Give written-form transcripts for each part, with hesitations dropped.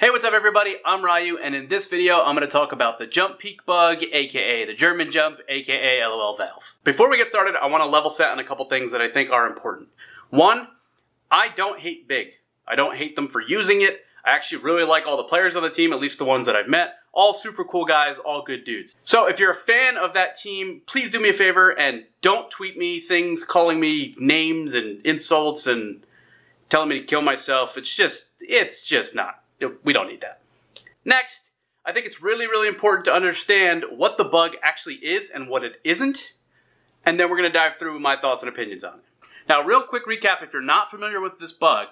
Hey, what's up everybody? I'm Ryu, and in this video I'm going to talk about the jump peak bug, aka the GermanJump, aka LOL Valve. Before we get started, I want to level set on a couple things that I think are important. One, I don't hate Big. I don't hate them for using it. I actually really like all the players on the team, at least the ones that I've met. All super cool guys, all good dudes. So if you're a fan of that team, please do me a favor and don't tweet me things calling me names and insults and telling me to kill myself. It's just not. We don't need that. Next, I think it's really important to understand what the bug actually is and what it isn't. And then we're going to dive through my thoughts and opinions on it. Now, real quick recap, if you're not familiar with this bug,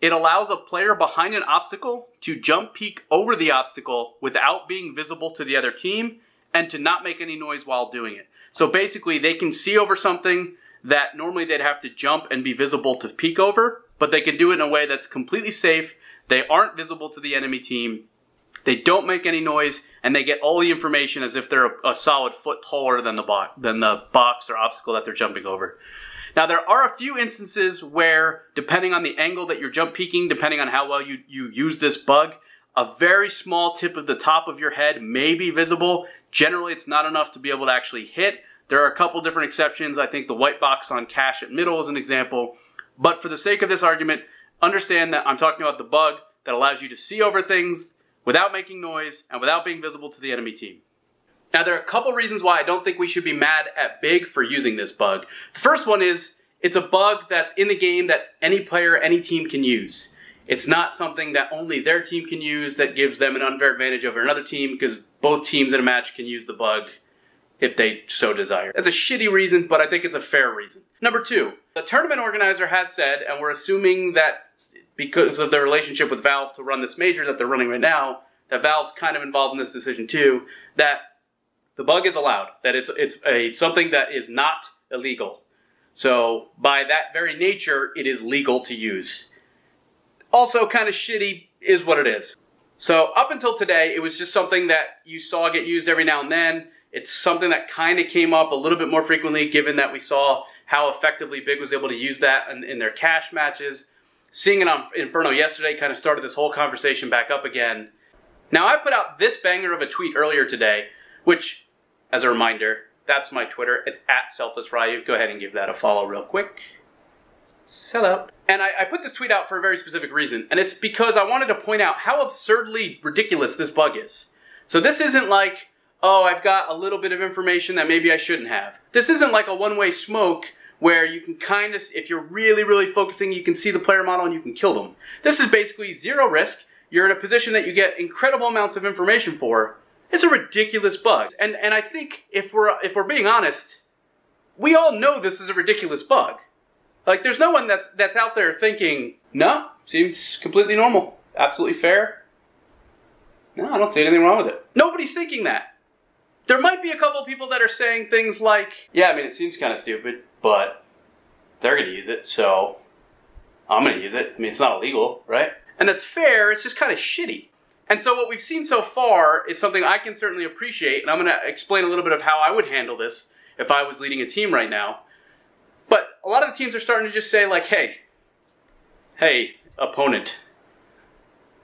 it allows a player behind an obstacle to jump peak over the obstacle without being visible to the other team and to not make any noise while doing it. So basically, they can see over something that normally they'd have to jump and be visible to peek over, but they can do it in a way that's completely safe. They aren't visible to the enemy team, they don't make any noise, and they get all the information as if they're a solid foot taller than the box or obstacle that they're jumping over. Now, there are a few instances where, depending on the angle that you're jump peaking, depending on how well you use this bug, a very small tip of the top of your head may be visible. Generally, it's not enough to be able to actually hit. There are a couple different exceptions. I think the white box on Cash at middle is an example. But for the sake of this argument, understand that I'm talking about the bug that allows you to see over things without making noise and without being visible to the enemy team. Now, there are a couple reasons why I don't think we should be mad at Big for using this bug. The first one is it's a bug that's in the game that any player, any team can use. It's not something that only their team can use that gives them an unfair advantage over another team, because both teams in a match can use the bug if they so desire. That's a shitty reason, but I think it's a fair reason. Number two, the tournament organizer has said, and we're assuming that because of their relationship with Valve to run this major that they're running right now, that Valve's kind of involved in this decision too, that the bug is allowed, that it's something that is not illegal. So by that very nature, it is legal to use. Also kind of shitty is what it is. So up until today, it was just something that you saw get used every now and then. It's something that kind of came up a little bit more frequently, given that we saw how effectively Big was able to use that in their cash matches. Seeing it on Inferno yesterday kind of started this whole conversation back up again. Now, I put out this banger of a tweet earlier today, which, as a reminder, that's my Twitter. It's at Selfless Ryu. Go ahead and give that a follow real quick. Sell out. And I put this tweet out for a very specific reason, and it's because I wanted to point out how absurdly ridiculous this bug is. So this isn't like, oh, I've got a little bit of information that maybe I shouldn't have. This isn't like a one-way smoke where you can kind of, if you're really focusing, you can see the player model and you can kill them. This is basically zero risk. You're in a position that you get incredible amounts of information for. It's a ridiculous bug. And I think if we're being honest, we all know this is a ridiculous bug. Like, there's no one that's out there thinking, no, seems completely normal, absolutely fair. No, I don't see anything wrong with it. Nobody's thinking that. There might be a couple of people that are saying things like, yeah, I mean, it seems kind of stupid, but they're going to use it, so I'm going to use it. I mean, it's not illegal, right? And that's fair, it's just kind of shitty. And so what we've seen so far is something I can certainly appreciate, and I'm going to explain a little bit of how I would handle this if I was leading a team right now. But a lot of the teams are starting to just say, like, hey, opponent,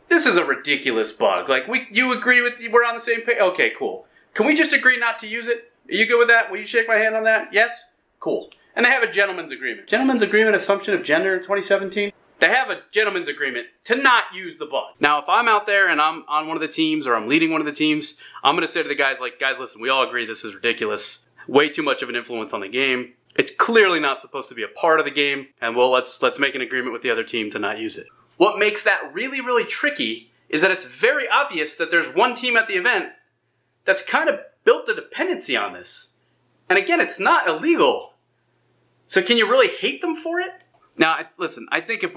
this is a ridiculous bug. Like, you agree with, we're on the same page? Okay, cool. Can we just agree not to use it? Are you good with that? Will you shake my hand on that? Yes? Cool. And they have a gentleman's agreement. Gentleman's agreement, assumption of gender in 2017? They have a gentleman's agreement to not use the bug. Now, if I'm out there and I'm on one of the teams or I'm leading one of the teams, I'm going to say to the guys, like, guys, listen, we all agree this is ridiculous. Way too much of an influence on the game. It's clearly not supposed to be a part of the game, and well, let's make an agreement with the other team to not use it. What makes that really tricky is that it's very obvious that there's one team at the event that's kind of built a dependency on this. And again, it's not illegal. So can you really hate them for it? Now, listen, I think if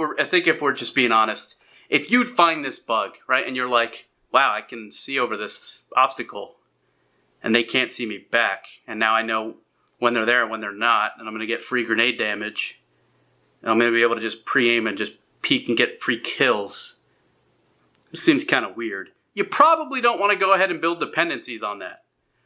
we're just being honest, if you'd find this bug, right, and you're like, wow, I can see over this obstacle, and they can't see me back, and now I know when they're there and when they're not, and I'm going to get free grenade damage, and I'm going to be able to just pre-aim and just peek and get free kills. This seems kind of weird. You probably don't want to go ahead and build dependencies on that,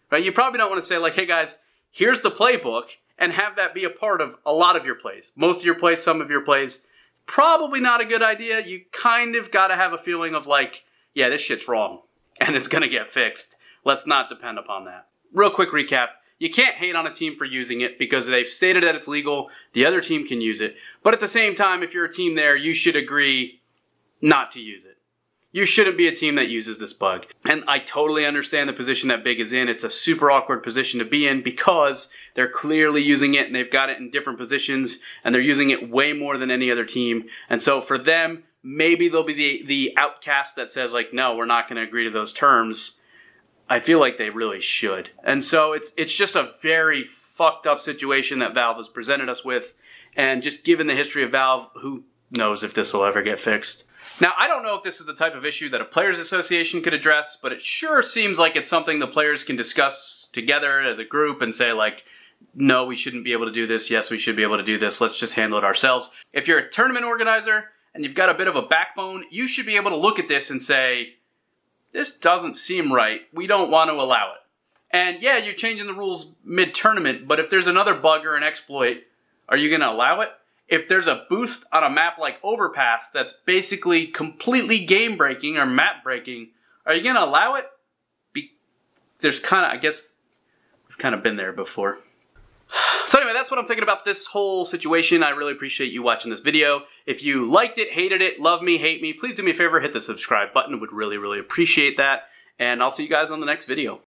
right? You probably don't want to say, like, hey guys, here's the playbook, and have that be a part of a lot of your plays. Most of your plays, some of your plays. Probably not a good idea. You kind of got to have a feeling of, like, yeah, this shit's wrong, and it's gonna get fixed. Let's not depend upon that. Real quick recap. You can't hate on a team for using it because they've stated that it's legal, the other team can use it. But at the same time, if you're a team there, you should agree not to use it. You shouldn't be a team that uses this bug. And I totally understand the position that Big is in. It's a super awkward position to be in because they're clearly using it and they've got it in different positions and they're using it way more than any other team. And so for them, maybe they'll be the outcast that says like, no, we're not going to agree to those terms. I feel like they really should. And so it's just a very fucked up situation that Valve has presented us with. And just given the history of Valve, who knows if this will ever get fixed. Now, I don't know if this is the type of issue that a players association could address, but it sure seems like it's something the players can discuss together as a group and say like, no, we shouldn't be able to do this. Yes, we should be able to do this. Let's just handle it ourselves. If you're a tournament organizer and you've got a bit of a backbone, you should be able to look at this and say, this doesn't seem right. We don't want to allow it. And yeah, you're changing the rules mid-tournament, but if there's another bug or an exploit, are you going to allow it? If there's a boost on a map like Overpass that's basically completely game-breaking or map-breaking, are you going to allow it? There's kind of, I guess, we've kind of been there before. So anyway, that's what I'm thinking about this whole situation. I really appreciate you watching this video. If you liked it, hated it, love me, hate me, please do me a favor, hit the subscribe button. I would really, really appreciate that. And I'll see you guys on the next video.